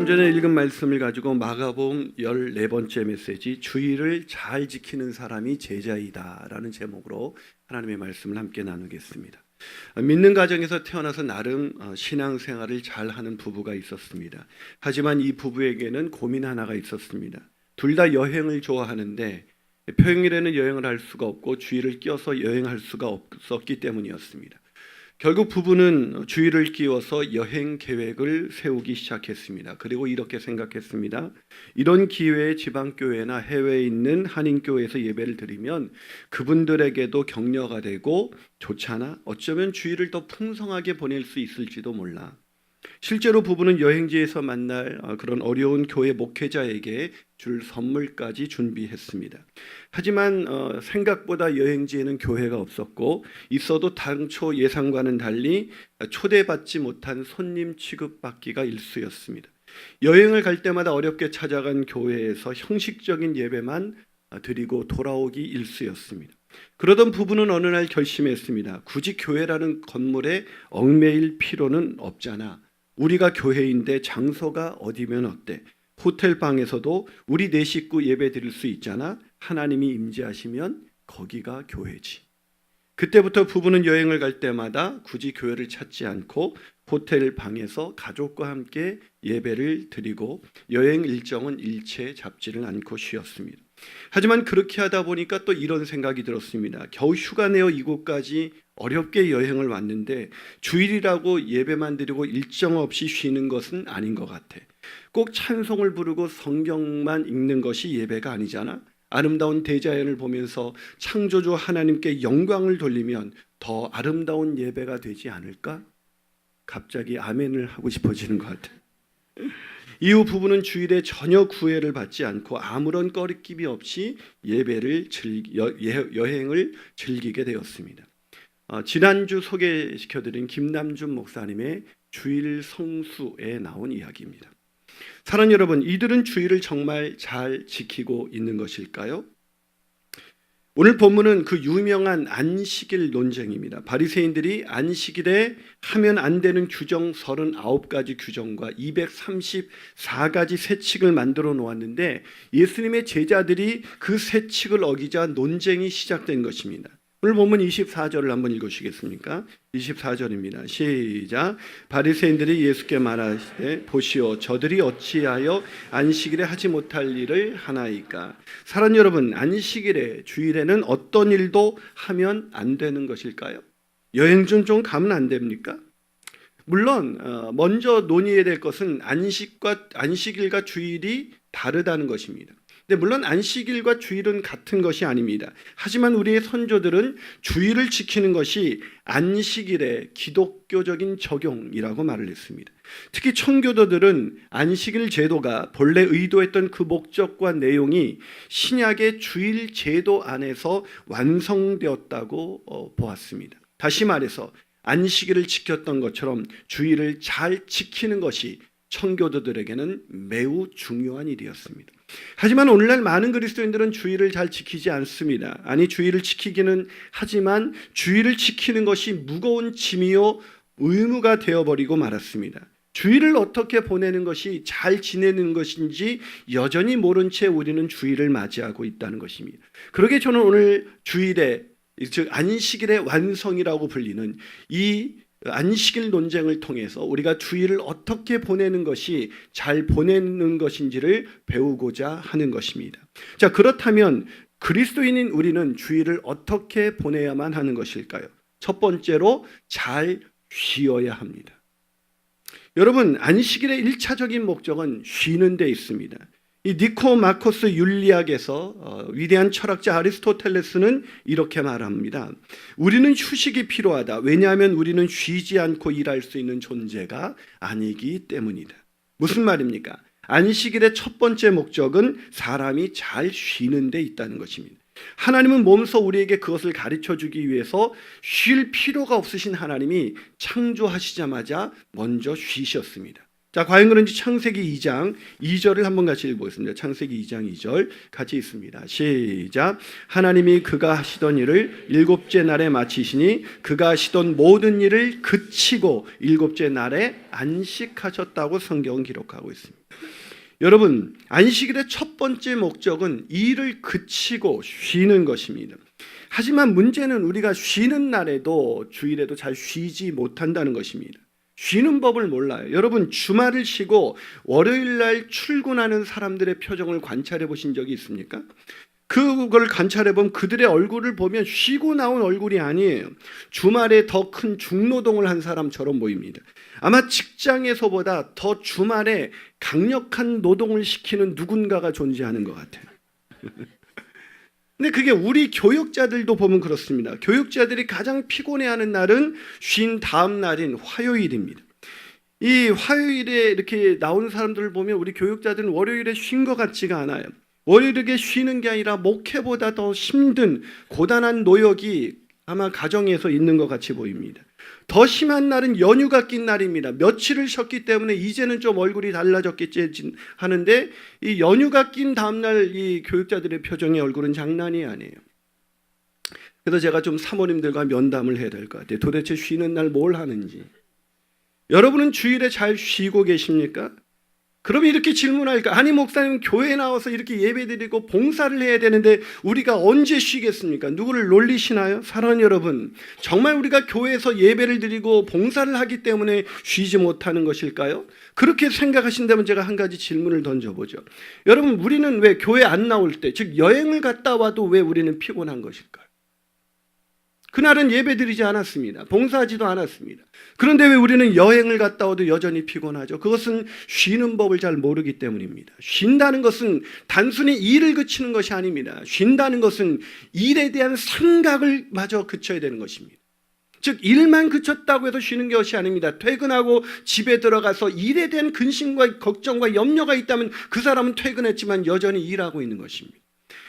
좀 전에 읽은 말씀을 가지고 마가복음 14번째 메시지 주의를 잘 지키는 사람이 제자이다 라는 제목으로 하나님의 말씀을 함께 나누겠습니다. 믿는 가정에서 태어나서 나름 신앙생활을 잘하는 부부가 있었습니다. 하지만 이 부부에게는 고민 하나가 있었습니다. 둘 다 여행을 좋아하는데 평일에는 여행을 할 수가 없고 주일을 끼워서 여행할 수가 없었기 때문이었습니다. 결국 부부는 주일을 끼워서 여행 계획을 세우기 시작했습니다. 그리고 이렇게 생각했습니다. 이런 기회에 지방교회나 해외에 있는 한인교회에서 예배를 드리면 그분들에게도 격려가 되고 좋잖아. 어쩌면 주일을 더 풍성하게 보낼 수 있을지도 몰라. 실제로 부부는 여행지에서 만날 그런 어려운 교회 목회자에게 줄 선물까지 준비했습니다. 하지만 생각보다 여행지에는 교회가 없었고 있어도 당초 예상과는 달리 초대받지 못한 손님 취급받기가 일쑤였습니다. 여행을 갈 때마다 어렵게 찾아간 교회에서 형식적인 예배만 드리고 돌아오기 일쑤였습니다. 그러던 부부는 어느 날 결심했습니다. 굳이 교회라는 건물에 얽매일 필요는 없잖아. 우리가 교회인데 장소가 어디면 어때? 호텔 방에서도 우리 네 식구 예배 드릴 수 있잖아. 하나님이 임재하시면 거기가 교회지. 그때부터 부부는 여행을 갈 때마다 굳이 교회를 찾지 않고 호텔 방에서 가족과 함께 예배를 드리고 여행 일정은 일체 잡지를 않고 쉬었습니다. 하지만 그렇게 하다 보니까 또 이런 생각이 들었습니다. 겨우 휴가 내어 이곳까지 어렵게 여행을 왔는데 주일이라고 예배만 드리고 일정 없이 쉬는 것은 아닌 것 같아. 꼭 찬송을 부르고 성경만 읽는 것이 예배가 아니잖아. 아름다운 대자연을 보면서 창조주 하나님께 영광을 돌리면 더 아름다운 예배가 되지 않을까? 갑자기 아멘을 하고 싶어지는 것 같아. 이후 부부는 주일에 전혀 구애를 받지 않고 아무런 꺼리낌이 없이 여행을 즐기게 되었습니다. 지난주 소개시켜드린 김남준 목사님의 주일 성수에 나온 이야기입니다. 사랑하는 여러분, 이들은 주일을 정말 잘 지키고 있는 것일까요? 오늘 본문은 그 유명한 안식일 논쟁입니다. 바리새인들이 안식일에 하면 안 되는 규정 39가지 규정과 234가지 세칙을 만들어 놓았는데 예수님의 제자들이 그 세칙을 어기자 논쟁이 시작된 것입니다. 오늘 본문 24절을 한번 읽으시겠습니까? 24절입니다. 시작. 바리새인들이 예수께 말하시되 보시오 저들이 어찌하여 안식일에 하지 못할 일을 하나이까. 사랑하는 여러분, 안식일에 주일에는 어떤 일도 하면 안 되는 것일까요? 여행 좀 가면 안 됩니까? 물론 먼저 논의해야 될 것은 안식일과 주일이 다르다는 것입니다. 근데 물론 안식일과 주일은 같은 것이 아닙니다. 하지만 우리의 선조들은 주일을 지키는 것이 안식일의 기독교적인 적용이라고 말을 했습니다. 특히 청교도들은 안식일 제도가 본래 의도했던 그 목적과 내용이 신약의 주일 제도 안에서 완성되었다고 보았습니다. 다시 말해서 안식일을 지켰던 것처럼 주일을 잘 지키는 것이 청교도들에게는 매우 중요한 일이었습니다. 하지만 오늘날 많은 그리스도인들은 주일을 잘 지키지 않습니다. 아니, 주일을 지키기는 하지만 주일을 지키는 것이 무거운 짐이요 의무가 되어버리고 말았습니다. 주일을 어떻게 보내는 것이 잘 지내는 것인지 여전히 모른 채 우리는 주일을 맞이하고 있다는 것입니다. 그러게 저는 오늘 주일에, 즉 안식일의 완성이라고 불리는 이 안식일 논쟁을 통해서 우리가 주일을 어떻게 보내는 것이 잘 보내는 것인지를 배우고자 하는 것입니다. 자, 그렇다면 그리스도인인 우리는 주일을 어떻게 보내야만 하는 것일까요? 첫 번째로 잘 쉬어야 합니다. 여러분, 안식일의 1차적인 목적은 쉬는 데 있습니다. 이 니코마코스 윤리학에서 위대한 철학자 아리스토텔레스는 이렇게 말합니다. 우리는 휴식이 필요하다. 왜냐하면 우리는 쉬지 않고 일할 수 있는 존재가 아니기 때문이다. 무슨 말입니까? 안식일의 첫 번째 목적은 사람이 잘 쉬는 데 있다는 것입니다. 하나님은 몸소 우리에게 그것을 가르쳐 주기 위해서 쉴 필요가 없으신 하나님이 창조하시자마자 먼저 쉬셨습니다. 자, 과연 그런지 창세기 2장 2절을 한번 같이 읽어보겠습니다. 창세기 2장 2절 같이 읽습니다. 시작. 하나님이 그가 하시던 일을 일곱째 날에 마치시니 그가 하시던 모든 일을 그치고 일곱째 날에 안식하셨다고 성경은 기록하고 있습니다. 여러분, 안식일의 첫 번째 목적은 일을 그치고 쉬는 것입니다. 하지만 문제는 우리가 쉬는 날에도 주일에도 잘 쉬지 못한다는 것입니다. 쉬는 법을 몰라요. 여러분, 주말을 쉬고 월요일 날 출근하는 사람들의 표정을 관찰해 보신 적이 있습니까? 그걸 관찰해 보면 그들의 얼굴을 보면 쉬고 나온 얼굴이 아니에요. 주말에 더 큰 중노동을 한 사람처럼 보입니다. 아마 직장에서보다 더 주말에 강력한 노동을 시키는 누군가가 존재하는 것 같아요. 근데 그게 우리 교육자들도 보면 그렇습니다. 교육자들이 가장 피곤해하는 날은 쉰 다음 날인 화요일입니다. 이 화요일에 이렇게 나오는 사람들을 보면 우리 교육자들은 월요일에 쉰 것 같지가 않아요. 월요일에 쉬는 게 아니라 목회보다 더 힘든 고단한 노역이 아마 가정에서 있는 것 같이 보입니다. 더 심한 날은 연휴가 낀 날입니다. 며칠을 쉬었기 때문에 이제는 좀 얼굴이 달라졌겠지 하는데 이 연휴가 낀 다음날 이 교육자들의 표정의 얼굴은 장난이 아니에요. 그래서 제가 좀 사모님들과 면담을 해야 될 것 같아요. 도대체 쉬는 날 뭘 하는지. 여러분은 주일에 잘 쉬고 계십니까? 그럼 이렇게 질문할까? 아니 목사님 교회에 나와서 이렇게 예배드리고 봉사를 해야 되는데 우리가 언제 쉬겠습니까? 누구를 놀리시나요? 사랑하는 여러분, 정말 우리가 교회에서 예배를 드리고 봉사를 하기 때문에 쉬지 못하는 것일까요? 그렇게 생각하신다면 제가 한 가지 질문을 던져보죠. 여러분, 우리는 왜 교회 안 나올 때, 즉 여행을 갔다 와도 왜 우리는 피곤한 것일까요? 그날은 예배드리지 않았습니다. 봉사하지도 않았습니다. 그런데 왜 우리는 여행을 갔다 와도 여전히 피곤하죠? 그것은 쉬는 법을 잘 모르기 때문입니다. 쉰다는 것은 단순히 일을 그치는 것이 아닙니다. 쉰다는 것은 일에 대한 생각을 마저 그쳐야 되는 것입니다. 즉 일만 그쳤다고 해서 쉬는 것이 아닙니다. 퇴근하고 집에 들어가서 일에 대한 근심과 걱정과 염려가 있다면 그 사람은 퇴근했지만 여전히 일하고 있는 것입니다.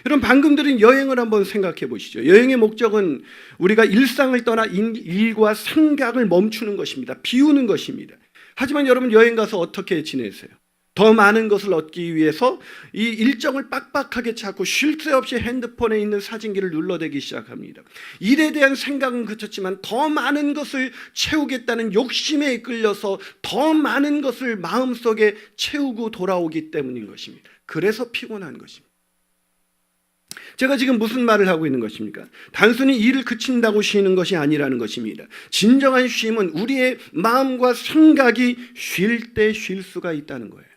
여러분, 방금 들은 여행을 한번 생각해 보시죠. 여행의 목적은 우리가 일상을 떠나 일과 생각을 멈추는 것입니다. 비우는 것입니다. 하지만 여러분, 여행 가서 어떻게 지내세요? 더 많은 것을 얻기 위해서 이 일정을 빡빡하게 찾고 쉴 새 없이 핸드폰에 있는 사진기를 눌러대기 시작합니다. 일에 대한 생각은 그쳤지만 더 많은 것을 채우겠다는 욕심에 이끌려서 더 많은 것을 마음속에 채우고 돌아오기 때문인 것입니다. 그래서 피곤한 것입니다. 제가 지금 무슨 말을 하고 있는 것입니까? 단순히 일을 그친다고 쉬는 것이 아니라는 것입니다. 진정한 쉼은 우리의 마음과 생각이 쉴 때 쉴 수가 있다는 거예요.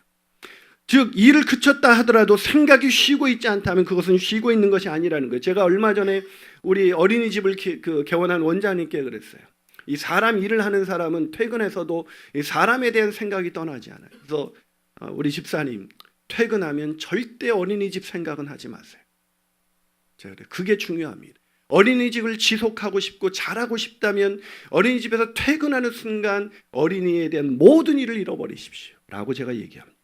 즉 일을 그쳤다 하더라도 생각이 쉬고 있지 않다면 그것은 쉬고 있는 것이 아니라는 거예요. 제가 얼마 전에 우리 어린이집을 개원한 원장님께 그랬어요. 이 사람 일을 하는 사람은 퇴근해서도 이 사람에 대한 생각이 떠나지 않아요. 그래서 우리 집사님, 퇴근하면 절대 어린이집 생각은 하지 마세요. 그게 중요합니다. 어린이집을 지속하고 싶고 잘하고 싶다면 어린이집에서 퇴근하는 순간 어린이에 대한 모든 일을 잃어버리십시오 라고 제가 얘기합니다.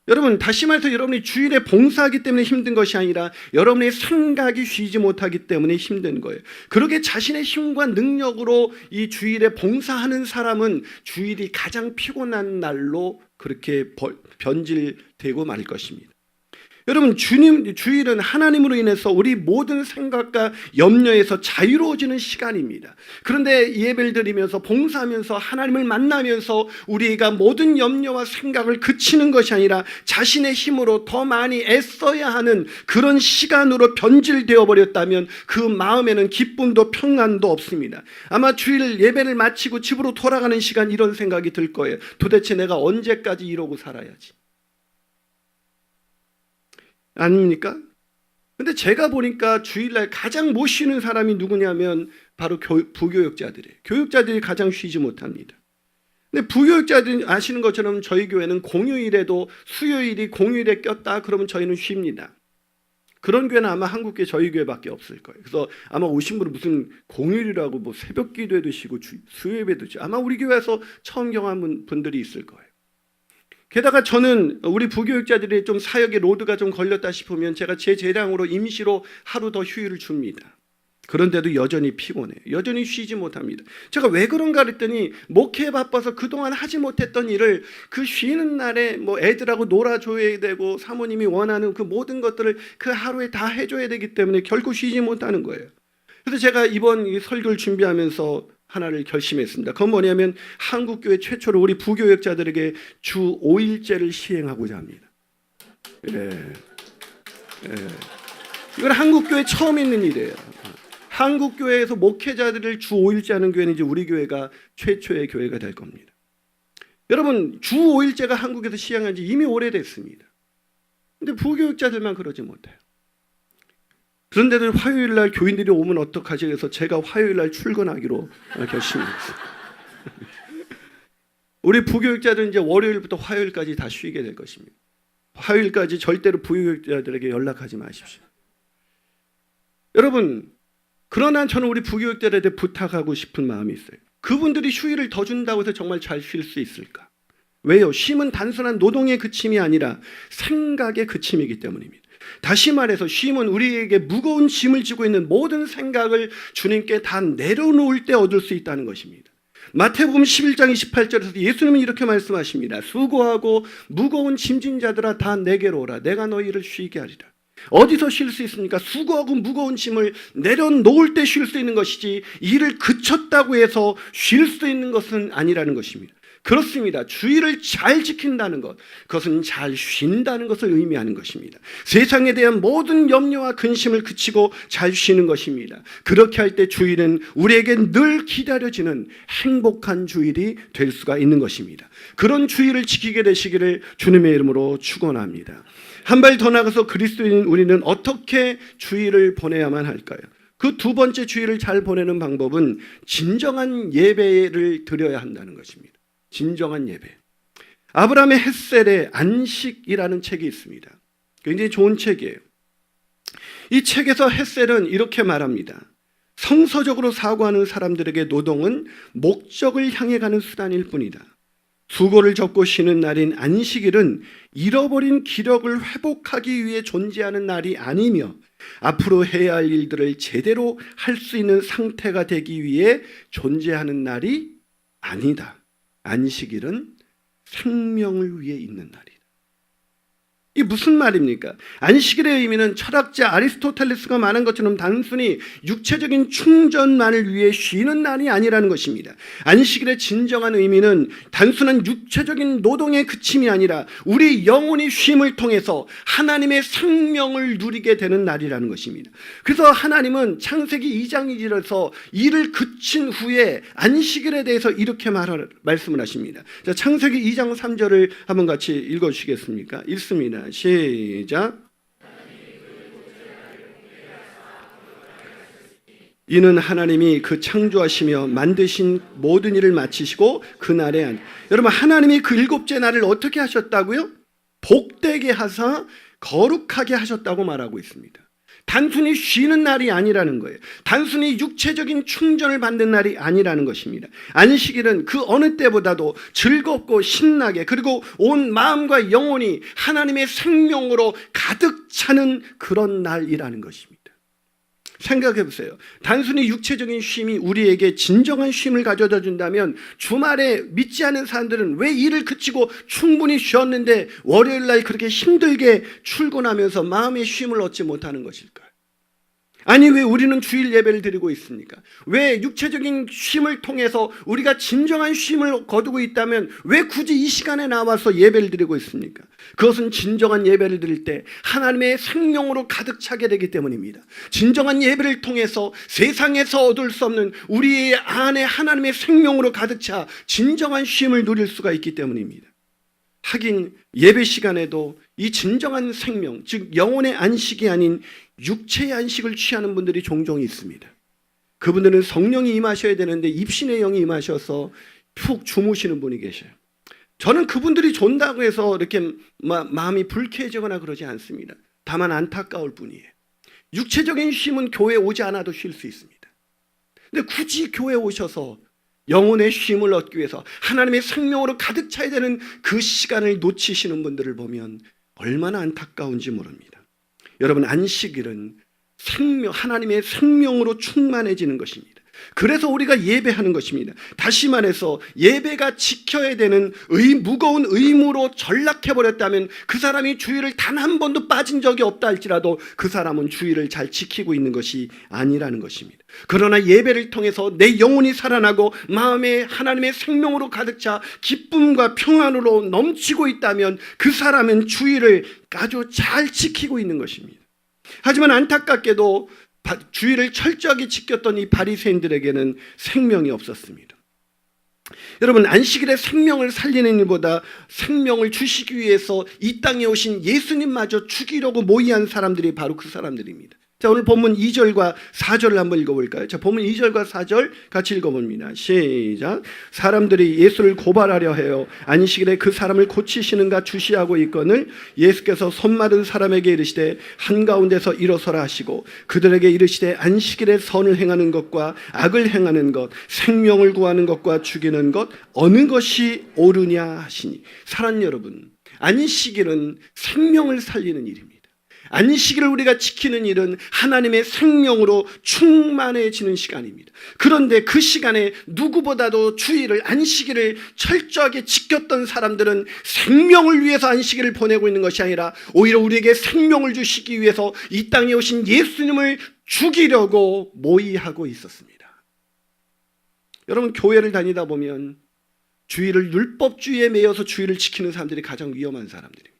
여러분, 다시 말해서 여러분이 주일에 봉사하기 때문에 힘든 것이 아니라 여러분의 생각이 쉬지 못하기 때문에 힘든 거예요. 그렇게 자신의 힘과 능력으로 이 주일에 봉사하는 사람은 주일이 가장 피곤한 날로 그렇게 변질되고 말 것입니다. 여러분, 주일은 하나님으로 인해서 우리 모든 생각과 염려에서 자유로워지는 시간입니다. 그런데 예배를 드리면서 봉사하면서 하나님을 만나면서 우리가 모든 염려와 생각을 그치는 것이 아니라 자신의 힘으로 더 많이 애써야 하는 그런 시간으로 변질되어 버렸다면 그 마음에는 기쁨도 평안도 없습니다. 아마 주일 예배를 마치고 집으로 돌아가는 시간 이런 생각이 들 거예요. 도대체 내가 언제까지 이러고 살아야지? 아닙니까? 근데 제가 보니까 주일날 가장 못 쉬는 사람이 누구냐면 바로 부교육자들이에요. 교육자들이 가장 쉬지 못합니다. 근데 부교육자들이 아시는 것처럼 저희 교회는 공휴일에도 수요일이 공휴일에 꼈다 그러면 저희는 쉽니다. 그런 교회는 아마 한국교회 저희 교회밖에 없을 거예요. 그래서 아마 오신 분은 무슨 공휴일이라고 뭐 새벽 기도에도 쉬고 수요예배도 쉬고 아마 우리 교회에서 처음 경험한 분들이 있을 거예요. 게다가 저는 우리 부교육자들이 좀 사역에 로드가 좀 걸렸다 싶으면 제가 제 재량으로 임시로 하루 더 휴일을 줍니다. 그런데도 여전히 피곤해요. 여전히 쉬지 못합니다. 제가 왜 그런가 그랬더니 목회에 바빠서 그동안 하지 못했던 일을 그 쉬는 날에 뭐 애들하고 놀아줘야 되고 사모님이 원하는 그 모든 것들을 그 하루에 다 해줘야 되기 때문에 결코 쉬지 못하는 거예요. 그래서 제가 이번 이 설교를 준비하면서 하나를 결심했습니다. 그건 뭐냐면 한국교회 최초로 우리 부교역자들에게 주 5일제를 시행하고자 합니다. 예. 이건 한국교회 처음 있는 일이에요. 한국교회에서 목회자들을 주 5일제 하는 교회는 이제 우리 교회가 최초의 교회가 될 겁니다. 여러분, 주 5일제가 한국에서 시행한 지 이미 오래됐습니다. 근데 부교육자들만 그러지 못해요. 그런데도 화요일 날 교인들이 오면 어떡하지? 그래서 제가 화요일 날 출근하기로 결심했어요. 우리 부교육자들은 이제 월요일부터 화요일까지 다 쉬게 될 것입니다. 화요일까지 절대로 부교육자들에게 연락하지 마십시오. 여러분, 그러나 저는 우리 부교육자들에게 부탁하고 싶은 마음이 있어요. 그분들이 휴일을 더 준다고 해서 정말 잘 쉴 수 있을까? 왜요? 쉼은 단순한 노동의 그침이 아니라 생각의 그침이기 때문입니다. 다시 말해서 쉼은 우리에게 무거운 짐을 지고 있는 모든 생각을 주님께 다 내려놓을 때 얻을 수 있다는 것입니다. 마태복음 11장 28절에서 예수님은 이렇게 말씀하십니다. 수고하고 무거운 짐진 자들아 다 내게로 오라. 내가 너희를 쉬게 하리라. 어디서 쉴 수 있습니까? 수고하고 무거운 짐을 내려놓을 때 쉴 수 있는 것이지 일을 그쳤다고 해서 쉴 수 있는 것은 아니라는 것입니다. 그렇습니다. 주의를 잘 지킨다는 것, 그것은 잘 쉰다는 것을 의미하는 것입니다. 세상에 대한 모든 염려와 근심을 그치고 잘 쉬는 것입니다. 그렇게 할 때 주일은 우리에게 늘 기다려지는 행복한 주일이 될 수가 있는 것입니다. 그런 주일을 지키게 되시기를 주님의 이름으로 축원합니다. 한 발 더 나가서 그리스도인 우리는 어떻게 주일을 보내야만 할까요? 그 두 번째 주일을 잘 보내는 방법은 진정한 예배를 드려야 한다는 것입니다. 진정한 예배. 아브라함의 헷셀의 안식이라는 책이 있습니다. 굉장히 좋은 책이에요. 이 책에서 헷셀은 이렇게 말합니다. 성서적으로 사고하는 사람들에게 노동은 목적을 향해 가는 수단일 뿐이다. 수고를 접고 쉬는 날인 안식일은 잃어버린 기력을 회복하기 위해 존재하는 날이 아니며 앞으로 해야 할 일들을 제대로 할 수 있는 상태가 되기 위해 존재하는 날이 아니다. 안식일은 생명을 위해 있는 날이다. 이게 무슨 말입니까? 안식일의 의미는 철학자 아리스토텔레스가 말한 것처럼 단순히 육체적인 충전만을 위해 쉬는 날이 아니라는 것입니다. 안식일의 진정한 의미는 단순한 육체적인 노동의 그침이 아니라 우리 영혼이 쉼을 통해서 하나님의 생명을 누리게 되는 날이라는 것입니다. 그래서 하나님은 창세기 2장에서 일을 그친 후에 안식일에 대해서 이렇게 말씀을 하십니다. 자, 창세기 2장 3절을 한번 같이 읽어주시겠습니까? 읽습니다. 시작. 이는 하나님이 그 창조하시며 만드신 모든 일을 마치시고 그날에 여러분, 하나님이 그 일곱째 날을 어떻게 하셨다고요? 복되게 하사 거룩하게 하셨다고 말하고 있습니다. 단순히 쉬는 날이 아니라는 거예요. 단순히 육체적인 충전을 받는 날이 아니라는 것입니다. 안식일은 그 어느 때보다도 즐겁고 신나게, 그리고 온 마음과 영혼이 하나님의 생명으로 가득 차는 그런 날이라는 것입니다. 생각해 보세요. 단순히 육체적인 쉼이 우리에게 진정한 쉼을 가져다 준다면 주말에 믿지 않은 사람들은 왜 일을 그치고 충분히 쉬었는데 월요일 날 그렇게 힘들게 출근하면서 마음의 쉼을 얻지 못하는 것일까요? 아니, 왜 우리는 주일 예배를 드리고 있습니까? 왜 육체적인 쉼을 통해서 우리가 진정한 쉼을 거두고 있다면 왜 굳이 이 시간에 나와서 예배를 드리고 있습니까? 그것은 진정한 예배를 드릴 때 하나님의 생명으로 가득 차게 되기 때문입니다. 진정한 예배를 통해서 세상에서 얻을 수 없는 우리의 안에 하나님의 생명으로 가득 차 진정한 쉼을 누릴 수가 있기 때문입니다. 하긴 예배 시간에도 이 진정한 생명, 즉 영혼의 안식이 아닌 육체의 안식을 취하는 분들이 종종 있습니다. 그분들은 성령이 임하셔야 되는데 입신의 영이 임하셔서 푹 주무시는 분이 계셔요. 저는 그분들이 존다고 해서 이렇게 마음이 불쾌해지거나 그러지 않습니다. 다만 안타까울 뿐이에요. 육체적인 쉼은 교회에 오지 않아도 쉴 수 있습니다. 근데 굳이 교회에 오셔서 영혼의 쉼을 얻기 위해서 하나님의 생명으로 가득 차야 되는 그 시간을 놓치시는 분들을 보면 얼마나 안타까운지 모릅니다. 여러분, 안식일은 하나님의 생명으로 충만해지는 것입니다. 그래서 우리가 예배하는 것입니다. 다시 말해서 예배가 지켜야 되는 무거운 의무로 전락해버렸다면 그 사람이 주일을 단 한 번도 빠진 적이 없다 할지라도 그 사람은 주일을 잘 지키고 있는 것이 아니라는 것입니다. 그러나 예배를 통해서 내 영혼이 살아나고 마음에 하나님의 생명으로 가득 차 기쁨과 평안으로 넘치고 있다면 그 사람은 주일을 아주 잘 지키고 있는 것입니다. 하지만 안타깝게도 주일을 철저하게 지켰던 이 바리새인들에게는 생명이 없었습니다. 여러분, 안식일에 생명을 살리는 일보다 생명을 주시기 위해서 이 땅에 오신 예수님마저 죽이려고 모의한 사람들이 바로 그 사람들입니다. 자, 오늘 본문 2절과 4절을 한번 읽어볼까요? 자, 본문 2절과 4절 같이 읽어봅니다. 시작. 사람들이 예수를 고발하려 해요. 안식일에 그 사람을 고치시는가 주시하고 있거늘 예수께서 손 마른 사람에게 이르시되 한가운데서 일어서라 하시고 그들에게 이르시되 안식일에 선을 행하는 것과 악을 행하는 것, 생명을 구하는 것과 죽이는 것 어느 것이 옳으냐 하시니. 사랑하는 여러분, 안식일은 생명을 살리는 일입니다. 안식일을 우리가 지키는 일은 하나님의 생명으로 충만해지는 시간입니다. 그런데 그 시간에 누구보다도 주일을, 안식일을 철저하게 지켰던 사람들은 생명을 위해서 안식일을 보내고 있는 것이 아니라 오히려 우리에게 생명을 주시기 위해서 이 땅에 오신 예수님을 죽이려고 모의하고 있었습니다. 여러분, 교회를 다니다 보면 주일을 율법주의에 매여서 주일을 지키는 사람들이 가장 위험한 사람들입니다.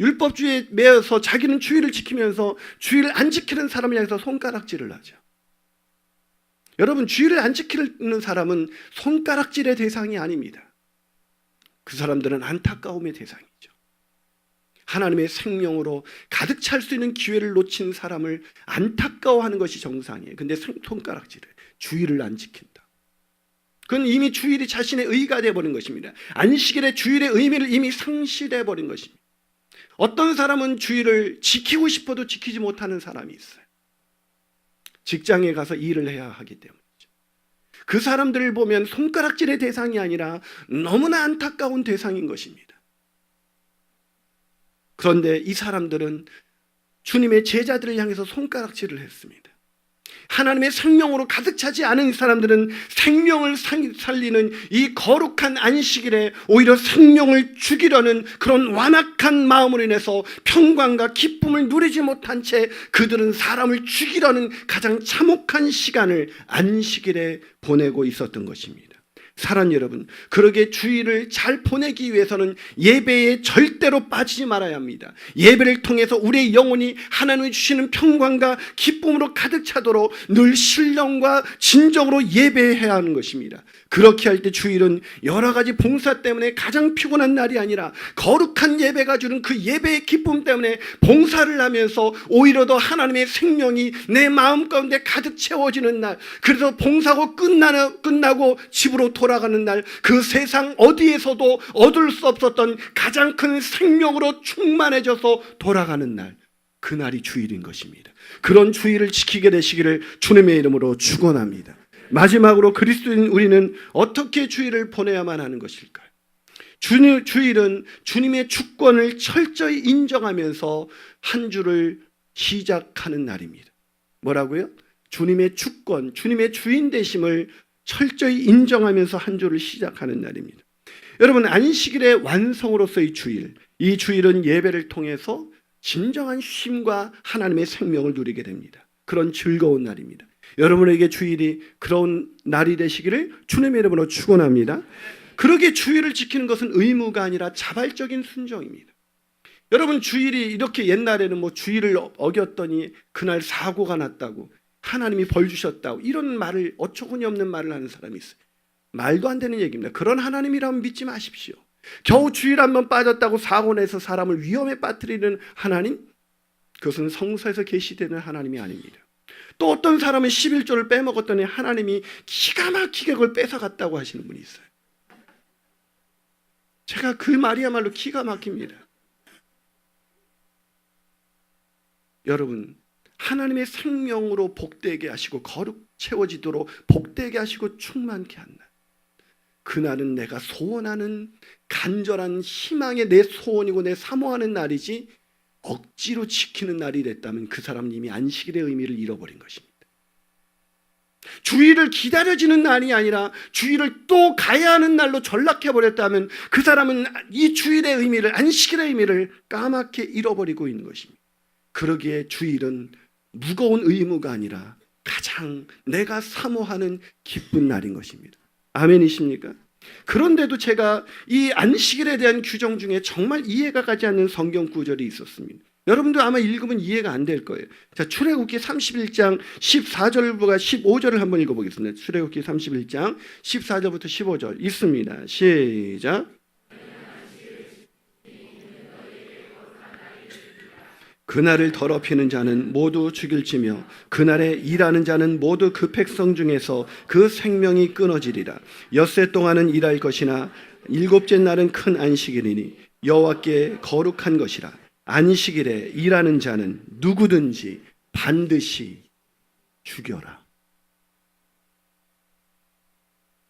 율법주의에 매여서 자기는 주일을 지키면서 주일을 안 지키는 사람을 향해서 손가락질을 하죠. 여러분, 주일을 안 지키는 사람은 손가락질의 대상이 아닙니다. 그 사람들은 안타까움의 대상이죠. 하나님의 생명으로 가득 찰 수 있는 기회를 놓친 사람을 안타까워하는 것이 정상이에요. 근데 손가락질을, 주일을 안 지킨다. 그건 이미 주일이 자신의 의가 되어버린 것입니다. 안식일의 주일의 의미를 이미 상실해버린 것입니다. 어떤 사람은 주일을 지키고 싶어도 지키지 못하는 사람이 있어요. 직장에 가서 일을 해야 하기 때문이죠. 그 사람들을 보면 손가락질의 대상이 아니라 너무나 안타까운 대상인 것입니다. 그런데 이 사람들은 주님의 제자들을 향해서 손가락질을 했습니다. 하나님의 생명으로 가득 차지 않은 사람들은 생명을 살리는 이 거룩한 안식일에 오히려 생명을 죽이려는 그런 완악한 마음으로 인해서 평강과 기쁨을 누리지 못한 채 그들은 사람을 죽이려는 가장 참혹한 시간을 안식일에 보내고 있었던 것입니다. 사랑하는 여러분, 그러게 주일을 잘 보내기 위해서는 예배에 절대로 빠지지 말아야 합니다. 예배를 통해서 우리의 영혼이 하나님이 주시는 평강과 기쁨으로 가득 차도록 늘 신령과 진정으로 예배해야 하는 것입니다. 그렇게 할 때 주일은 여러 가지 봉사 때문에 가장 피곤한 날이 아니라 거룩한 예배가 주는 그 예배의 기쁨 때문에 봉사를 하면서 오히려 더 하나님의 생명이 내 마음 가운데 가득 채워지는 날, 그래서 봉사고 끝나고 집으로 돌아가는 날, 그 세상 어디에서도 얻을 수 없었던 가장 큰 생명으로 충만해져서 돌아가는 날, 그날이 주일인 것입니다. 그런 주일을 지키게 되시기를 주님의 이름으로 축원합니다. 마지막으로 그리스도인 우리는 어떻게 주일을 보내야만 하는 것일까요? 주일은 주님의 주권을 철저히 인정하면서 한 주를 시작하는 날입니다. 뭐라고요? 주님의 주권, 주님의 주인 되심을 철저히 인정하면서 한 주를 시작하는 날입니다. 여러분, 안식일의 완성으로서의 주일, 이 주일은 예배를 통해서 진정한 쉼과 하나님의 생명을 누리게 됩니다. 그런 즐거운 날입니다. 여러분에게 주일이 그런 날이 되시기를 주님의 이름으로 축원합니다. 그러게 주일을 지키는 것은 의무가 아니라 자발적인 순종입니다. 여러분, 주일이 이렇게 옛날에는 뭐 주일을 어겼더니 그날 사고가 났다고, 하나님이 벌 주셨다고, 이런 말을, 어처구니 없는 말을 하는 사람이 있어요. 말도 안 되는 얘기입니다. 그런 하나님이라면 믿지 마십시오. 겨우 주일 한번 빠졌다고 사고 내서 사람을 위험에 빠뜨리는 하나님, 그것은 성서에서 계시되는 하나님이 아닙니다. 또 어떤 사람은 11조를 빼먹었더니 하나님이 기가 막히게 그걸 뺏어갔다고 하시는 분이 있어요. 제가 그 말이야말로 기가 막힙니다. 여러분, 하나님의 생명으로 복되게 하시고 거룩 채워지도록 복되게 하시고 충만케 한 날, 그날은 내가 소원하는 간절한 희망의 내 소원이고 내 사모하는 날이지 억지로 지키는 날이 됐다면 그 사람은 이미 안식일의 의미를 잃어버린 것입니다. 주일을 기다려지는 날이 아니라 주일을 또 가야 하는 날로 전락해버렸다면 그 사람은 이 주일의 의미를, 안식일의 의미를 까맣게 잃어버리고 있는 것입니다. 그러기에 주일은 무거운 의무가 아니라 가장 내가 사모하는 기쁜 날인 것입니다. 아멘이십니까? 그런데도 제가 이 안식일에 대한 규정 중에 정말 이해가 가지 않는 성경 구절이 있었습니다. 여러분도 아마 읽으면 이해가 안 될 거예요. 자, 출애굽기 31장 14절부터 15절을 한번 읽어보겠습니다. 출애굽기 31장 14절부터 15절 있습니다. 시작. 그날을 더럽히는 자는 모두 죽일지며 그날에 일하는 자는 모두 그 백성 중에서 그 생명이 끊어지리라. 엿새 동안은 일할 것이나 일곱째 날은 큰 안식일이니 여호와께 거룩한 것이라. 안식일에 일하는 자는 누구든지 반드시 죽여라.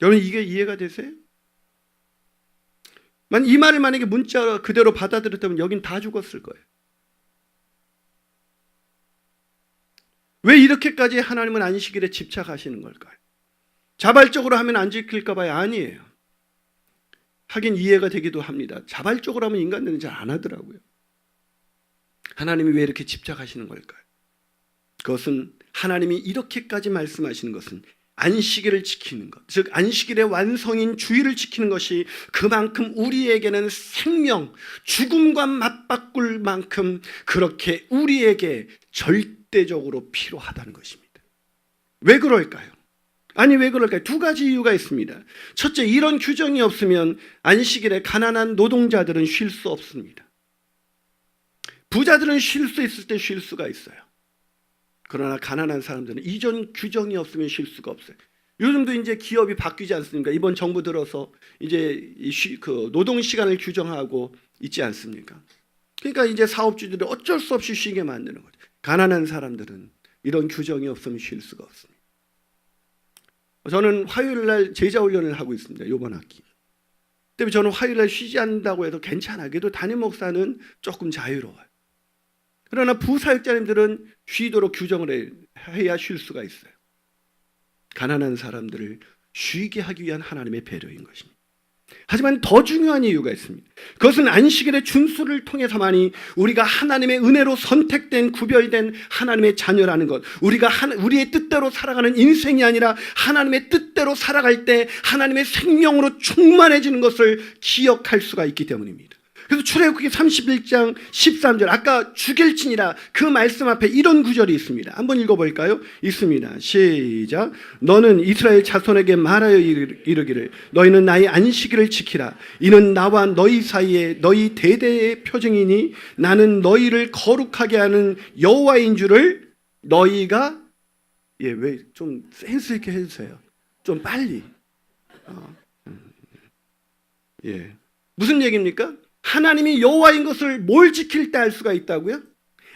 여러분, 이게 이해가 되세요? 이 말을 만약에 문자 그대로 받아들였다면 여긴 다 죽었을 거예요. 왜 이렇게까지 하나님은 안식일에 집착하시는 걸까요? 자발적으로 하면 안 지킬까 봐요? 아니에요. 하긴 이해가 되기도 합니다. 자발적으로 하면 인간들은 잘 안 하더라고요. 하나님이 왜 이렇게 집착하시는 걸까요? 그것은 하나님이 이렇게까지 말씀하시는 것은 안식일을 지키는 것, 즉 안식일의 완성인 주일을 지키는 것이 그만큼 우리에게는 생명, 죽음과 맞바꿀 만큼 그렇게 우리에게 절대적으로 필요하다는 것입니다. 왜 그럴까요? 왜 그럴까요? 두 가지 이유가 있습니다. 첫째, 이런 규정이 없으면 안식일에 가난한 노동자들은 쉴 수 없습니다. 부자들은 쉴 수 있을 때 쉴 수가 있어요. 그러나 가난한 사람들은 이전 규정이 없으면 쉴 수가 없어요. 요즘도 이제 기업이 바뀌지 않습니까? 이번 정부 들어서 이제 그 노동 시간을 규정하고 있지 않습니까? 그러니까 이제 사업주들이 어쩔 수 없이 쉬게 만드는 거죠. 가난한 사람들은 이런 규정이 없으면 쉴 수가 없습니다. 저는 화요일 날 제자 훈련을 하고 있습니다. 이번 학기. 때문에 저는 화요일 날 쉬지 않는다고 해도 괜찮아요. 그래도 담임 목사는 조금 자유로워요. 그러나 부사역자님들은 쉬도록 규정을 해야 쉴 수가 있어요. 가난한 사람들을 쉬게 하기 위한 하나님의 배려인 것입니다. 하지만 더 중요한 이유가 있습니다. 그것은 안식일의 준수를 통해서만이 우리가 하나님의 은혜로 선택된 구별된 하나님의 자녀라는 것, 우리가 우리의 뜻대로 살아가는 인생이 아니라 하나님의 뜻대로 살아갈 때 하나님의 생명으로 충만해지는 것을 기억할 수가 있기 때문입니다. 그래서 출애굽기 31장 13절, 아까 죽일지니라 그 말씀 앞에 이런 구절이 있습니다. 한번 읽어볼까요? 있습니다. 시작. 너는 이스라엘 자손에게 말하여 이르기를 너희는 나의 안식일을 지키라. 이는 나와 너희 사이에 너희 대대의 표징이니 나는 너희를 거룩하게 하는 여호와인 줄을 너희가 왜 좀 센스 있게 해주세요. 좀 빨리. 무슨 얘기입니까? 하나님이 여호와인 것을 뭘 지킬 때 알 수가 있다고요?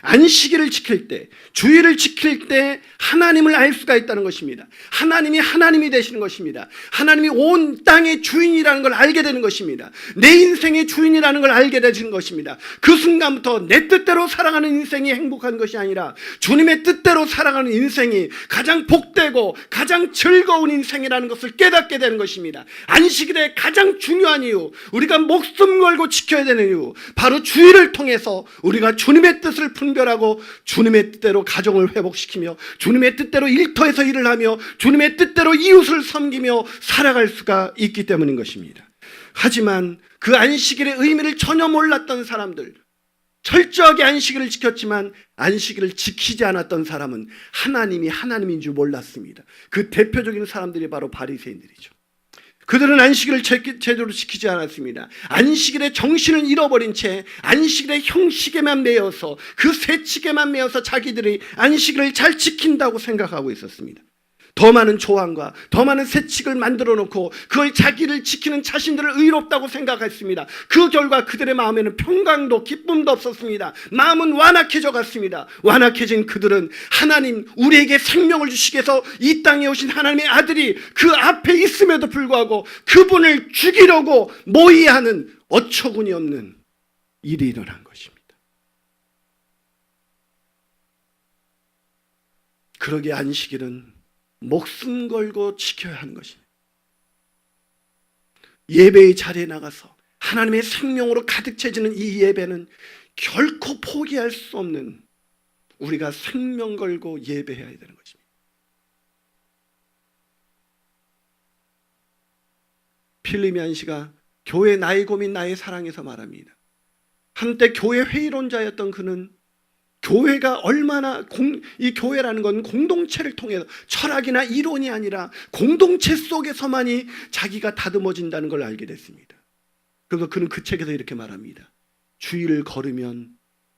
안식일을 지킬 때, 주일을 지킬 때 하나님을 알 수가 있다는 것입니다. 하나님이 하나님이 되시는 것입니다. 하나님이 온 땅의 주인이라는 걸 알게 되는 것입니다. 내 인생의 주인이라는 걸 알게 되는 것입니다. 그 순간부터 내 뜻대로 살아가는 인생이 행복한 것이 아니라 주님의 뜻대로 살아가는 인생이 가장 복되고 가장 즐거운 인생이라는 것을 깨닫게 되는 것입니다. 안식일의 가장 중요한 이유, 우리가 목숨 걸고 지켜야 되는 이유, 바로 주일을 통해서 우리가 주님의 뜻을 분별하고 주님의 뜻대로 가정을 회복시키며 주님의 뜻대로 일터에서 일을 하며 주님의 뜻대로 이웃을 섬기며 살아갈 수가 있기 때문인 것입니다. 하지만 그 안식일의 의미를 전혀 몰랐던 사람들, 철저하게 안식일을 지켰지만 안식일을 지키지 않았던 사람은 하나님이 하나님인 줄 몰랐습니다. 그 대표적인 사람들이 바로 바리새인들이죠. 그들은 안식일을 제대로 지키지 않았습니다. 안식일의 정신을 잃어버린 채 안식일의 형식에만 매여서 그 세칙에만 매여서 자기들이 안식일을 잘 지킨다고 생각하고 있었습니다. 더 많은 조항과 더 많은 세칙을 만들어 놓고 그걸 자기를 지키는 자신들을 의롭다고 생각했습니다. 그 결과 그들의 마음에는 평강도 기쁨도 없었습니다. 마음은 완악해져 갔습니다. 완악해진 그들은 하나님, 우리에게 생명을 주시기 위해서 이 땅에 오신 하나님의 아들이 그 앞에 있음에도 불구하고 그분을 죽이려고 모의하는 어처구니 없는 일이 일어난 것입니다. 그러기에 안식일은 목숨 걸고 지켜야 하는 것입니다. 예배의 자리에 나가서 하나님의 생명으로 가득 채지는 이 예배는 결코 포기할 수 없는, 우리가 생명 걸고 예배해야 되는 것입니다. 필리미 안시가 교회 나의 고민 나의 사랑에서 말합니다. 한때 교회 회의론자였던 그는 교회가 얼마나 이 교회라는 건 공동체를 통해서 철학이나 이론이 아니라 공동체 속에서만이 자기가 다듬어진다는 걸 알게 됐습니다. 그래서 그는 그 책에서 이렇게 말합니다. 주일을 걸으면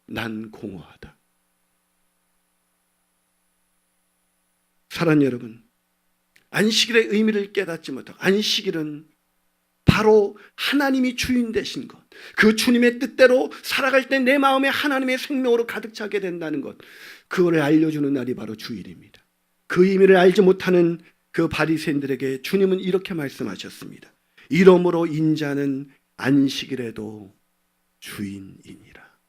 난 공허하다. 사랑하는 여러분, 안식일의 의미를 깨닫지 못하고, 안식일은 바로 하나님이 주인 되신 것, 그 주님의 뜻대로 살아갈 때 내 마음에 하나님의 생명으로 가득 차게 된다는 것, 그거를 알려주는 날이 바로 주일입니다. 그 의미를 알지 못하는 그 바리새인들에게 주님은 이렇게 말씀하셨습니다. 이러므로 인자는 안식일에도 주인이니라.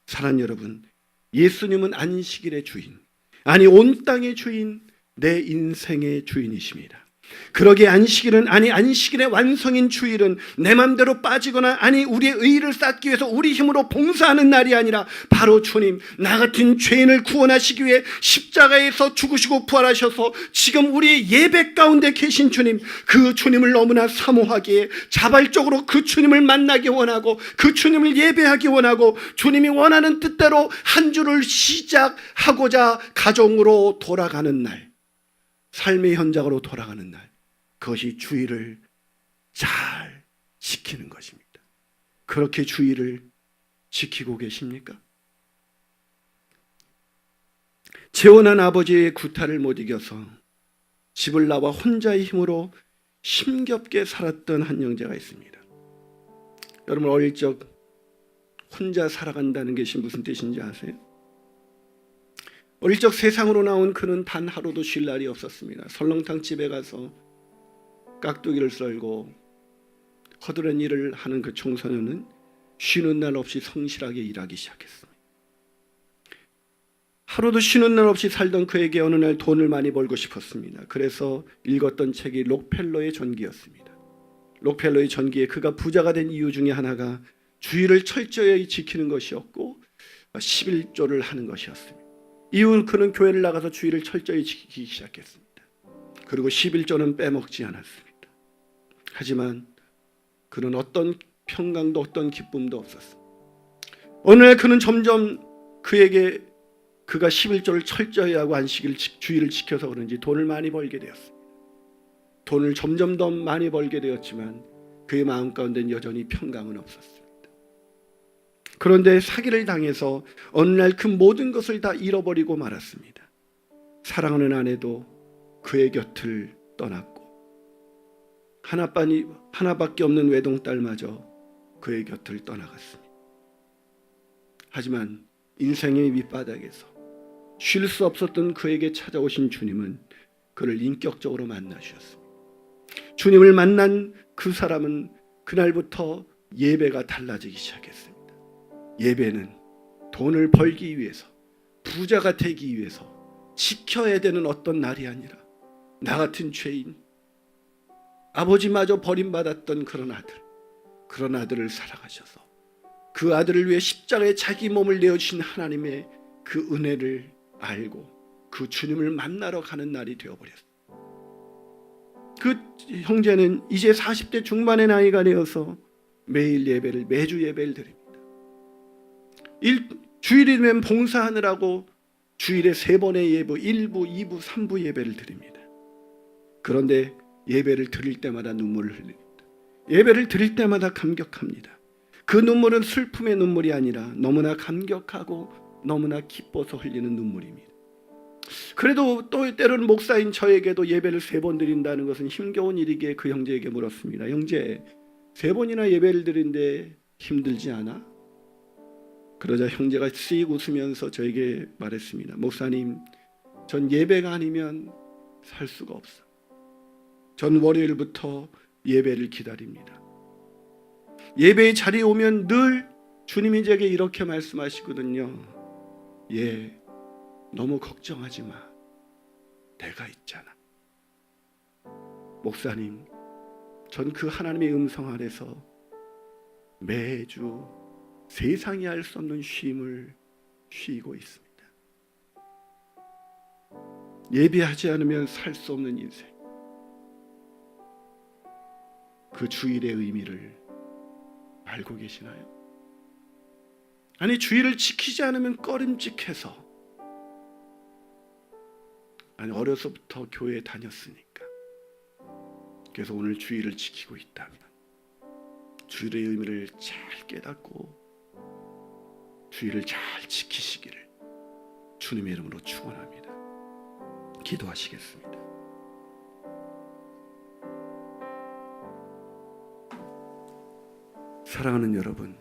사랑하는 여러분, 예수님은 안식일의 주인, 아니 온 땅의 주인, 내 인생의 주인이십니다. 그러기에 안식일은, 아니 안식일의 완성인 주일은 내 맘대로 빠지거나 아니 우리의 의의를 쌓기 위해서 우리 힘으로 봉사하는 날이 아니라 바로 주님, 나 같은 죄인을 구원하시기 위해 십자가에서 죽으시고 부활하셔서 지금 우리의 예배 가운데 계신 주님, 그 주님을 너무나 사모하기에 자발적으로 그 주님을 만나기 원하고 그 주님을 예배하기 원하고 주님이 원하는 뜻대로 한 주를 시작하고자 가정으로 돌아가는 날, 삶의 현장으로 돌아가는 날, 그것이 주일을 잘 지키는 것입니다. 그렇게 주일을 지키고 계십니까? 재혼한 아버지의 구타를 못 이겨서 집을 나와 혼자의 힘으로 힘겹게 살았던 한 형제가 있습니다. 여러분, 어릴 적 혼자 살아간다는 것이 무슨 뜻인지 아세요? 어릴 적 세상으로 나온 그는 단 하루도 쉴 날이 없었습니다. 설렁탕 집에 가서 깍두기를 썰고 허드렛 일을 하는 그 청소년은 쉬는 날 없이 성실하게 일하기 시작했습니다. 하루도 쉬는 날 없이 살던 그에게 어느 날 돈을 많이 벌고 싶었습니다. 그래서 읽었던 책이 록펠러의 전기였습니다. 록펠러의 전기에 그가 부자가 된 이유 중에 하나가 주일을 철저히 지키는 것이었고 11조를 하는 것이었습니다. 이후 그는 교회를 나가서 주일을 철저히 지키기 시작했습니다. 그리고 11조는 빼먹지 않았습니다. 하지만 그는 어떤 평강도 어떤 기쁨도 없었습니다. 어느 날 그는 점점 그에게 그가 11조를 철저히 하고 안식일 주일을 지켜서 그런지 돈을 많이 벌게 되었습니다. 돈을 점점 더 많이 벌게 되었지만 그의 마음 가운데는 여전히 평강은 없었습니다. 그런데 사기를 당해서 어느 날 그 모든 것을 다 잃어버리고 말았습니다. 사랑하는 아내도 그의 곁을 떠났고 하나밖에 없는 외동딸마저 그의 곁을 떠나갔습니다. 하지만 인생의 밑바닥에서 쉴 수 없었던 그에게 찾아오신 주님은 그를 인격적으로 만나주셨습니다. 주님을 만난 그 사람은 그날부터 예배가 달라지기 시작했습니다. 예배는 돈을 벌기 위해서, 부자가 되기 위해서 지켜야 되는 어떤 날이 아니라 나 같은 죄인, 아버지마저 버림받았던 그런 아들을 사랑하셔서 그 아들을 위해 십자가에 자기 몸을 내어주신 하나님의 그 은혜를 알고 그 주님을 만나러 가는 날이 되어버렸어요. 그 형제는 이제 40대 중반의 나이가 되어서 매주 예배를 드립니다. 주일이 되면 봉사하느라고 주일에 3번의 예배, 1부, 2부, 3부 예배를 드립니다. 그런데 예배를 드릴 때마다 눈물을 흘립니다. 예배를 드릴 때마다 감격합니다. 그 눈물은 슬픔의 눈물이 아니라 너무나 감격하고 너무나 기뻐서 흘리는 눈물입니다. 그래도 또 때로는 목사인 저에게도 예배를 3번 드린다는 것은 힘겨운 일이기에 그 형제에게 물었습니다. 형제, 3번이나 예배를 드리는데 힘들지 않아? 그러자 형제가 씩 웃으면서 저에게 말했습니다. 목사님, 전 예배가 아니면 살 수가 없어. 전 월요일부터 예배를 기다립니다. 예배의 자리에 오면 늘 주님이 제게 이렇게 말씀하시거든요. 너무 걱정하지 마. 내가 있잖아. 목사님, 전 그 하나님의 음성 아래서 매주 세상이 알 수 없는 쉼을 쉬고 있습니다. 예배하지 않으면 살 수 없는 인생, 그 주일의 의미를 알고 계시나요? 아니, 주일을 지키지 않으면 꺼림직해서, 아니 어려서부터 교회에 다녔으니까, 그래서 오늘 주일을 지키고 있다면 주일의 의미를 잘 깨닫고 주일을 잘 지키시기를 주님의 이름으로 축원합니다. 기도하시겠습니다. 사랑하는 여러분,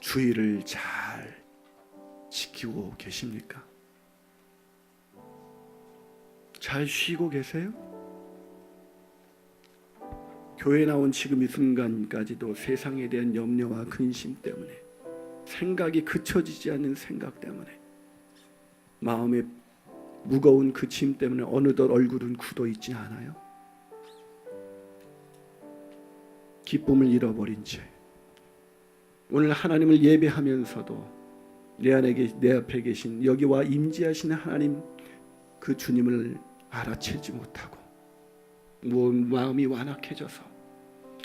주일을 잘 지키고 계십니까? 잘 쉬고 계세요? 교회에 나온 지금 이 순간까지도 세상에 대한 염려와 근심 때문에, 생각이 그쳐지지 않는 생각 때문에, 마음에 무거운 그 짐 때문에 어느덧 얼굴은 굳어 있지 않아요? 기쁨을 잃어버린 채 오늘 하나님을 예배하면서도 내 앞에 계신, 여기와 임재하시는 하나님 그 주님을 알아채지 못하고 마음이 완악해져서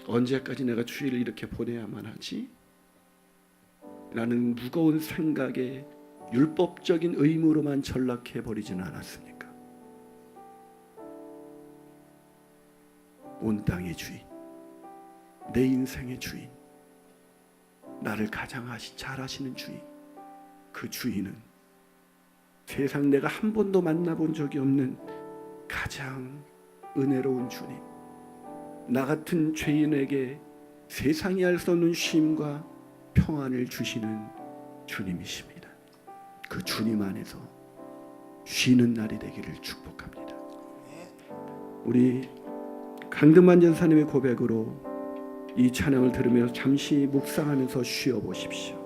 언제까지 내가 주일을 이렇게 보내야만 하지? 라는 무거운 생각에 율법적인 의무로만 전락해버리지는 않았습니까? 온 땅의 주인, 내 인생의 주인, 나를 가장 잘 아시는 주인, 그 주인은 세상 내가 한 번도 만나본 적이 없는 가장 은혜로운 주님, 나 같은 죄인에게 세상이 알 수 없는 쉼과 평안을 주시는 주님이십니다. 그 주님 안에서 쉬는 날이 되기를 축복합니다. 우리 강등만 전사님의 고백으로 이 찬양을 들으며 잠시 묵상하면서 쉬어보십시오.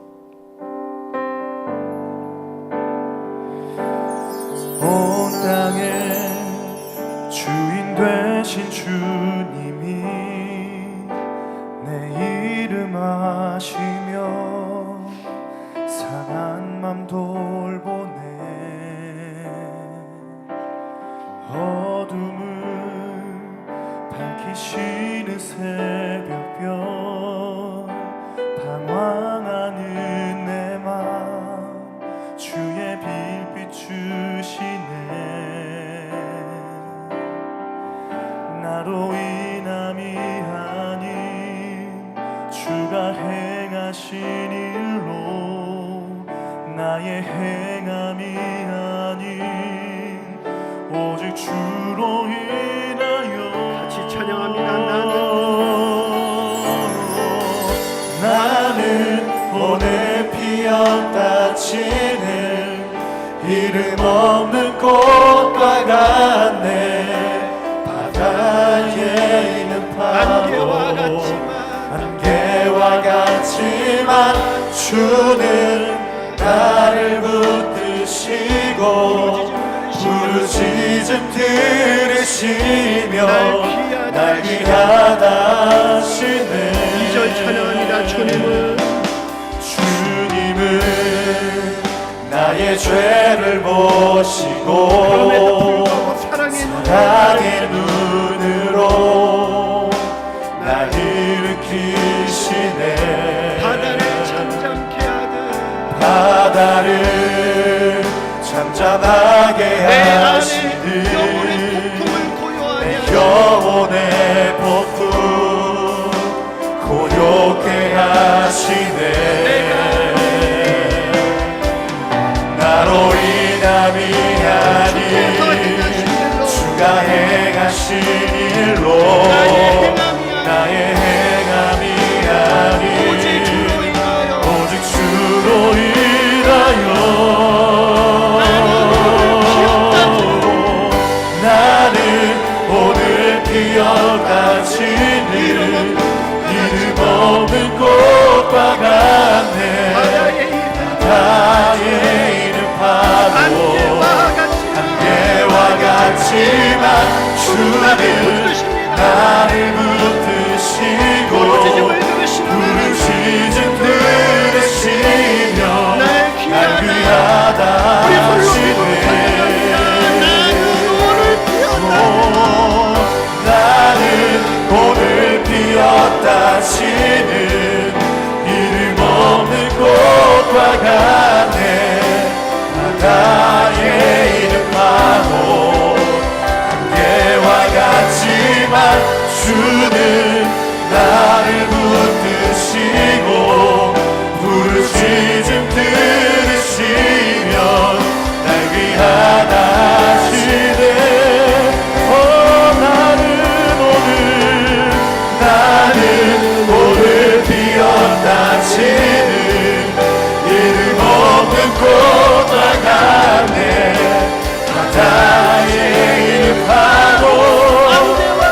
온 땅의 주인 되신 주님이 내 이름 아시며 상한 맘 돌보네. 어둠을 밝히시는 새벽별, 방황하는 내 맘 주의 빛 주시네. 나로 인함이 아닌 주가 행하신 일로, 나의 행함이 아닌 오직 주로 인하여 같이 찬양합니다. 나는 오늘 피었다 치는 이름 없는 꽃과 같네. 바다에 있는 안개와 같지만 주는 나를 붙드시고 부르짖음 들으시며 날 귀하다 하시네. 2절 찬양합니다. 주님은 나의 죄를 보시고 사랑의 눈으로 날 일으키시네. 바다를 잠잠하게 하시듯 내 영혼의 폭풍 고요케 하시네. 나로 인함이 아닌 주가 행하신 일로, 나의 행함이 아닌 오직 주로 인하여 나는 오늘 피어가지는 이름 없는 꽃과 같네. 바다에 있는 파도, 안개와 같지만 주는 나를 붙드시고 부르짖음 들으시며 날 귀하다 하시네. 나는 오늘 피었다 치는 이름 없는 꽃과 같네. 바다의 이름하고 안개와 같지만 주는 나를 붙드시고 부르짖음 들으시면 날 귀하다 하시네. 나는 오늘 피었다 치는 이름 없는 꽃과 같네. 바다의 이름하고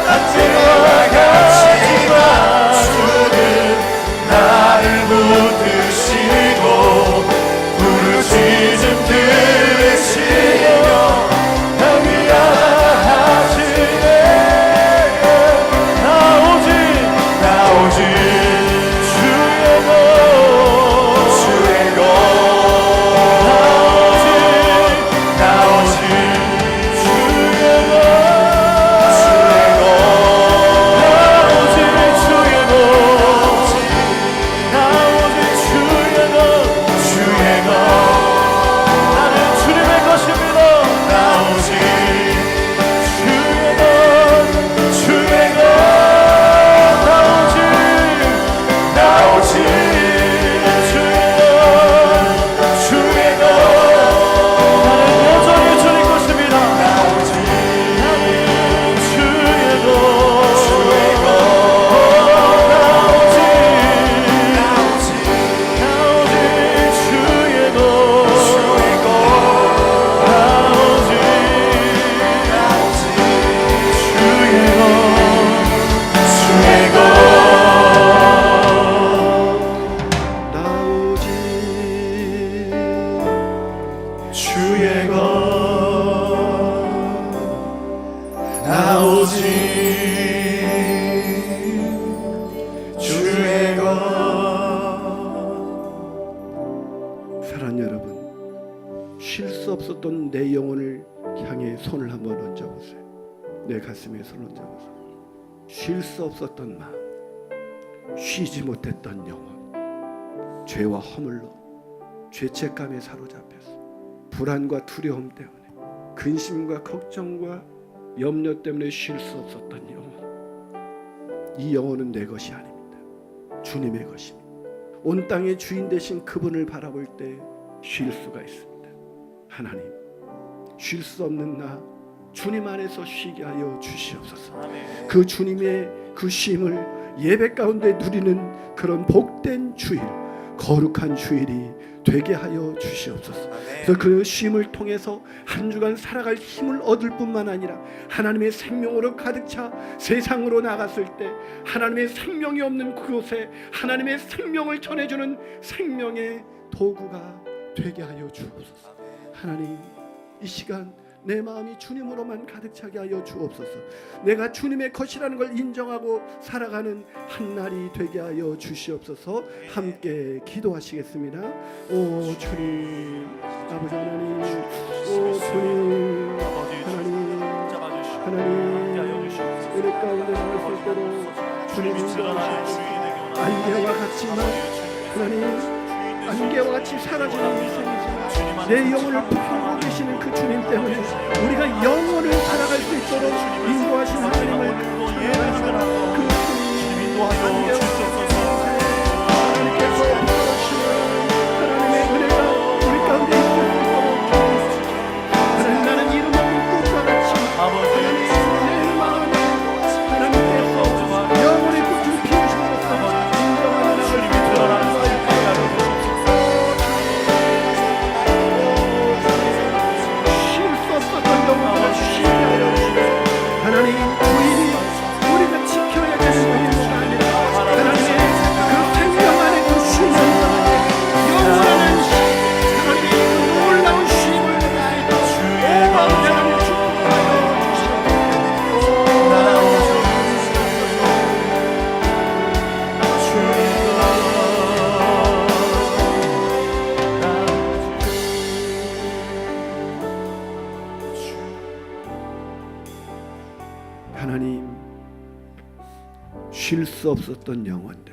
안개와 같지만 주는 나를 붙드시고 부르짖음 들으시며 날 위하시네. 나 오직 주의 것 나 오직 주의 것 나는 주님의 것입니다. 나 오직 주의 것 주의 것 나 오직 주의 것 주의 것 나는 여전히 주님 것입니다. 나 오직 주의 것 주의 것 나 오직 주의 것 주의 것 나 오직 주의 것 나 오직 주의 것 나 오직 주의 것. 사랑하는 여러분, 쉴 수 없었던 내 영혼을 향해 손을 한번 얹어보세요. 내 가슴에 손을 얹어보세요. 쉴 수 없었던 마음, 쉬지 못했던 영혼, 죄와 허물로 죄책감에 사로잡혀서 불안과 두려움 때문에 근심과 걱정과 염려 때문에 쉴 수 없었던 영혼, 이 영혼은 내 것이 아닙니다. 주님의 것입니다. 온 땅의 주인 되신 그분을 바라볼 때 쉴 수가 있습니다. 하나님, 쉴 수 없는 나 주님 안에서 쉬게 하여 주시옵소서. 그 주님의 그 쉼을 예배 가운데 누리는 그런 복된 주일, 거룩한 주일이 되게 하여 주시옵소서. 그래서 그 쉼을 통해서 한 주간 살아갈 힘을 얻을 뿐만 아니라 하나님의 생명으로 가득 차 세상으로 나갔을 때 하나님의 생명이 없는 그곳에 하나님의 생명을 전해주는 생명의 도구가 되게 하여 주옵소서. 하나님, 이 시간 내 마음이 주님으로만 가득 차게 하여 주옵소서. 내가 주님의 것이라는 걸 인정하고 살아가는 한 날이 되게 하여 주시옵소서. 함께 기도하시겠습니다. 오 주님, 아버지 하나님, 오 주님, 하나님, 은혜 가운데 나올 때로 주님 인도하시옵소서. 안개와 같지만 하나님, 안개와 같이 사라지는 인생이지만 내 영혼을 품고 계시는 그 주님 때문에 우리가 영혼을 살아갈 수 있도록 인도하신 하나님을 찬양하는 그 주님, 안개와 하나님께서 부어주시는 하나님의 은혜가 우리 가운데 있을 수 있도록 하나님, 나는 이름 없는 꽃과 같이 하나님, 내 마음에 하나님께서 영혼의 꽃을 피우심으로써 인정하는 하나님을 하나님, 주일이 우리가 지켜야 쉴 수 없었던 영혼들,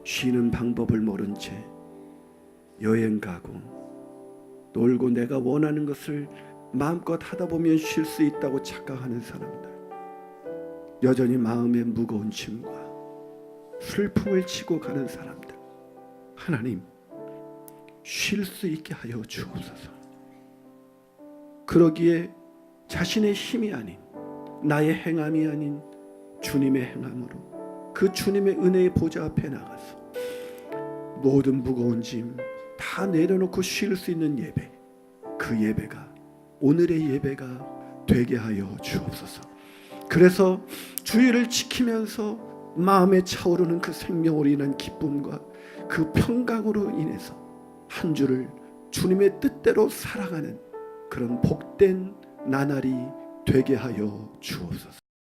쉬는 방법을 모른 채 여행 가고 놀고 내가 원하는 것을 마음껏 하다 보면 쉴 수 있다고 착각하는 사람들, 여전히 마음에 무거운 짐과 슬픔을 지고 가는 사람들, 하나님 쉴 수 있게 하여 주옵소서. 그러기에 자신의 힘이 아닌, 나의 행함이 아닌 주님의 행함으로 그 주님의 은혜의 보좌 앞에 나가서 모든 무거운 짐 다 내려놓고 쉴 수 있는 예배, 그 예배가 오늘의 예배가 되게 하여 주옵소서. 그래서 주의를 지키면서 마음에 차오르는 그 생명으로 인한 기쁨과 그 평강으로 인해서 한 주를 주님의 뜻대로 살아가는 그런 복된 나날이 되게 하여 주옵소서.